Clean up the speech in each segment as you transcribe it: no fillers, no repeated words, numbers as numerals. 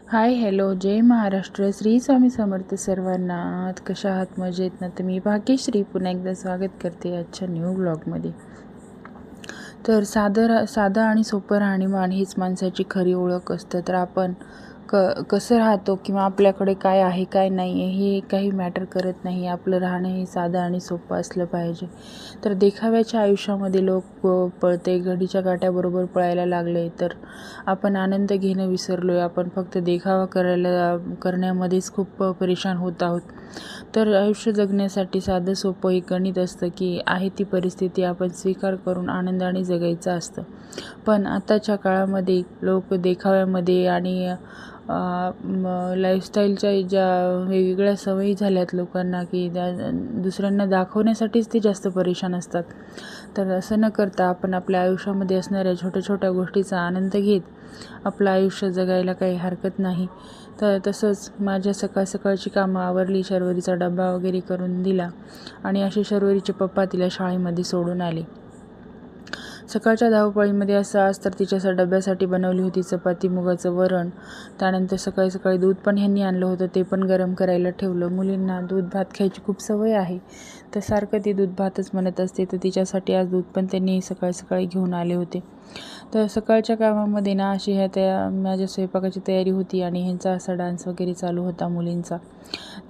Hi hello जय महाराष्ट्र. श्री स्वामी समर्थ सर्वांना. कशा आहात? मजेत ना? तर मी भाग्यश्री पुन्हा एकदा स्वागत करते आजच्या न्यू ब्लॉगमध्ये. तर साधं आणि सोपं राहणीमान हीच माणसाची खरी ओळख असतं. तर आपण कसं राहतो किंवा आपल्याकडे काय आहे काय नाही हे काही मॅटर करत नाही. आपलं राहणं हे साधं आणि सोपं असलं पाहिजे. तर देखाव्याच्या आयुष्यामध्ये लोक पळते घडीच्या काट्याबरोबर पळायला लागले, तर आपण आनंद घेणं विसरलो आहे. आपण फक्त देखावा करण्यामध्येच खूप परेशान होत आहोत. तर आयुष्य जगण्यासाठी साधं सोपं एक गणित असतं की आहे ती परिस्थिती आपण स्वीकार करून आनंदाने जगायचं असतं. पण आताच्या काळामध्ये लोक देखाव्यामध्ये आणि लाईफस्टाईलच्या ज्या वेगवेगळ्या सवयी झाल्यात लोकांना की त्या दुसऱ्यांना दाखवण्यासाठीच ते जास्त परेशान असतात. तर असं न करता आपण आपल्या आयुष्यामध्ये असणाऱ्या छोट्या छोट्या गोष्टीचा आनंद घेत आपलं आयुष्य जगायला काही हरकत नाही. तर तसंच माझ्या सकाळची कामं आवरली, शर्वरीचा डबा वगैरे करून दिला आणि असे शर्वरीचे पप्पा तिला शाळेमध्ये सोडून आले. सकाळच्या धावपळीमध्ये आज तर तिच्या डब्यासाठी बनवली होती चपाती, मुगाचं वरण. त्यानंतर सकाळी दूध पण ह्यांनी आणलं होतं, ते पण गरम करायला ठेवलं. मुलींना दूध भात खायची खूप सवय आहे, तर सारखं ती दूध भातच म्हणत असते. तर तिच्यासाठी आज दूध पण त्यांनी सकाळी घेऊन आले होते. तर सकाळच्या कामामध्ये ना अशी माझ्या स्वयंपाकाची तयारी होती आणि ह्यांचा असा डान्स वगैरे चालू होता मुलींचा.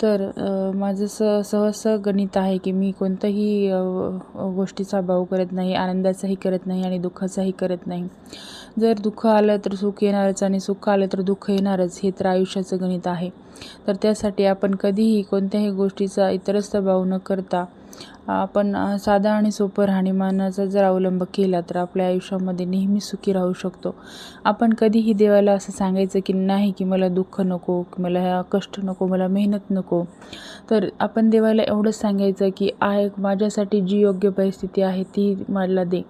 तर माझं सहज गणित आहे की मी कोणत्याही गोष्टीचा भाव करत नाही, आनंदाचाही करत नाही आणि दुःखाचाही करत नाही. जर दुःख आलं तर सुख येणारच आणि सुख आलं तर दुःख येणारच, हे तर आयुष्याचं गणित आहे. तर त्यासाठी आपण कधीही कोणत्याही गोष्टीचा इतरस्त भाव न करता आपण साधा आणि सोपं राहणीमानाचा जर अवलंब केला तर आपल्या आयुष्यामध्ये नेहमी सुखी राहू शकतो. आपण कधीही देवाला असं सांगायचं की नाही की मला दुःख नको, की मला कष्ट नको, मला मेहनत नको. तर आपण देवाला एवढंच सांगायचं की माझ्यासाठी जी योग्य परिस्थिती आहे ती मला दे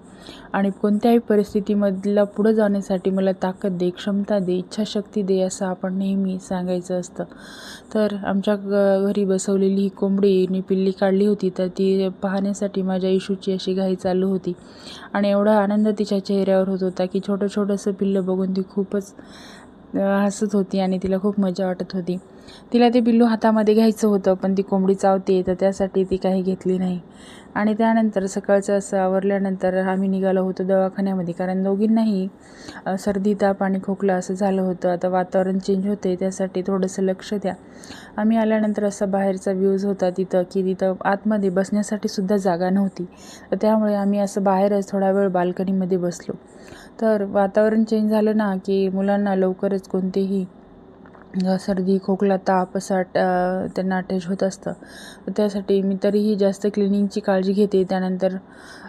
आणि कोणत्याही परिस्थितीमधला पुढं जाण्यासाठी मला ताकद दे, क्षमता दे, इच्छाशक्ती दे, असं आपण नेहमी सांगायचं असतं. तर आमच्या घरी बसवलेली ही कोंबडीने पिल्ली काढली होती, तर ती पाहण्यासाठी माझ्या इशूची अशी घाई चालू होती आणि एवढा आनंद तिच्या चेहऱ्यावर होत होता की छोटंसं पिल्लं बघून ती खूपच हसत होती आणि तिला खूप मजा वाटत होती. तिला ते पिल्लू हातामध्ये घ्यायचं होतं, पण ती कोंबडी चावते, तर त्यासाठी ती काही घेतली नाही. आणि त्यानंतर सकाळचं असं आवरल्यानंतर आम्ही निघालो होतो दवाखान्यामध्ये, कारण दोघींनाही सर्दी, ताप आणि खोकला असं झालं होतं. आता वातावरण चेंज होते, त्यासाठी थोडंसं लक्ष द्या. आम्ही आल्यानंतर असा बाहेरचा व्ह्यूज होता तिथं आतमध्ये बसण्यासाठी सुद्धा जागा नव्हती. तर त्यामुळे आम्ही असं बाहेरच थोडा वेळ बाल्कनीमध्ये बसलो. तर वातावरण चेंज झालं ना की मुलांना लवकरच कोणतेही सर्दी, खोकला, ताप असा त्यांना अटॅच होत असतं. तर त्यासाठी मी तरीही जास्त क्लिनिंगची काळजी घेते. त्यानंतर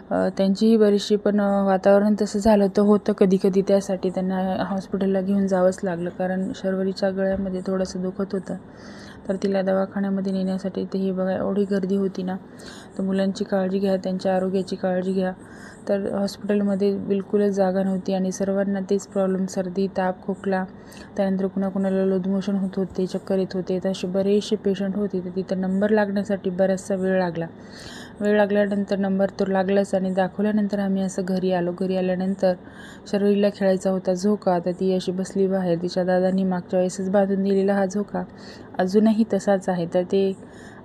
त्यांचीही बरीचशी पण वातावरण तसं झालं तर होतं कधी त्यासाठी त्यांना हॉस्पिटलला घेऊन जावंच लागलं, कारण शर्वरीच्या गळ्यामध्ये थोडंसं दुखत होतं. तर तिला दवाखान्यामध्ये नेण्यासाठी ते ही बघा एवढी गर्दी होती ना. तर मुलांची काळजी घ्या, त्यांच्या आरोग्याची काळजी घ्या. तर हॉस्पिटलमध्ये बिलकुलच जागा नव्हती आणि सर्वांना तेच प्रॉब्लेम, सर्दी, ताप, खोकला, त्यानंतर कुणाकुणाला लूज मोशन होत होते, चक्कर येत होते. तर असे बरेचसे पेशंट होते. तर तिथं नंबर लागण्यासाठी बराचसा वेळ लागल्यानंतर नंबर तो लागलाच आणि दाखवल्यानंतर आम्ही असं घरी आल्यानंतर शर्वरीला खेळायचा होता झोका. तर ती अशी बसली बाहेर. तिच्या दादांनी मागच्या वेळेसच बांधून दिलेला हा झोका अजूनही तसाच आहे. तर ते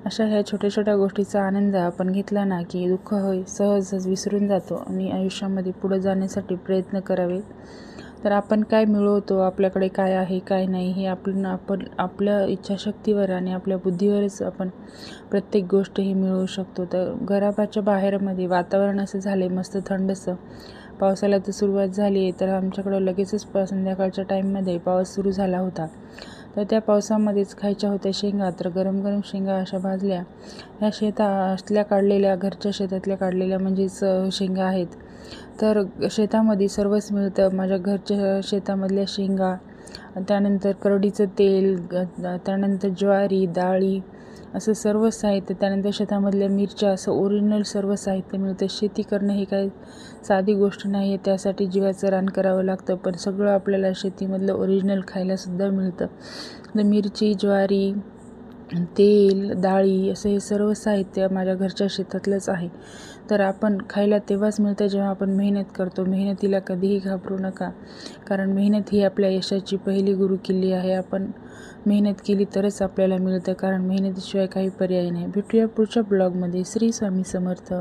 अशा ह्या छोट्या गोष्टीचा आनंद आपण घेतला ना की दुःख सहज विसरून जातो आणि आयुष्यामध्ये पुढं जाण्यासाठी प्रयत्न करावे. तर आपण काय मिळवतो, आपल्याकडे काय आहे काय नाही हे आपण आपल्या इच्छाशक्तीवर आणि आपल्या बुद्धीवरच आपण प्रत्येक गोष्ट ही मिळवू शकतो. तर घराच्या बाहेरमध्ये वातावरण असं झालं आहे मस्त थंडसं. पावसाला तर सुरुवात झाली आहे, तर आमच्याकडं लगेचच संध्याकाळच्या टाईममध्ये पाऊस सुरू झाला होता. तर त्या पावसामध्येच खायच्या होत्या शेंगा. तर गरम शेंगा अशा भाजल्या. ह्या घरच्या शेतातल्या काढलेल्या म्हणजेच शेंगा आहेत. तर शेतामध्ये सर्वच मिळतं. माझ्या घरच्या शेतामधल्या शेंगा, त्यानंतर करडीचं तेल, त्यानंतर ज्वारी, डाळी असं सर्व साहित्य, त्यानंतर शेतामधल्या मिरच्या, असं ओरिजिनल सर्व साहित्य मिळतं. शेती करणं ही काही साधी गोष्ट नाही आहे. त्यासाठी जीवाचं रान करावं लागतं, पण सगळं आपल्याला शेतीमधलं ओरिजिनल खायलासुद्धा मिळतं. तर मिरची, ज्वारी, तेल, डाळी असं हे सर्व साहित्य माझ्या घरच्या शेतातलंच आहे. तर आपण खायला तेव्हाच मिळतं जेव्हा आपण मेहनत करतो. मेहनतीला कधीही घाबरू नका, कारण मेहनत ही आपल्या यशाची पहिली गुरुकिल्ली आहे. आपण मेहनत केली तरच आपल्याला मिळतं, कारण मेहनतीशिवाय काही पर्याय नाही. भेटूया पुढच्या ब्लॉगमध्ये. श्री स्वामी समर्थ.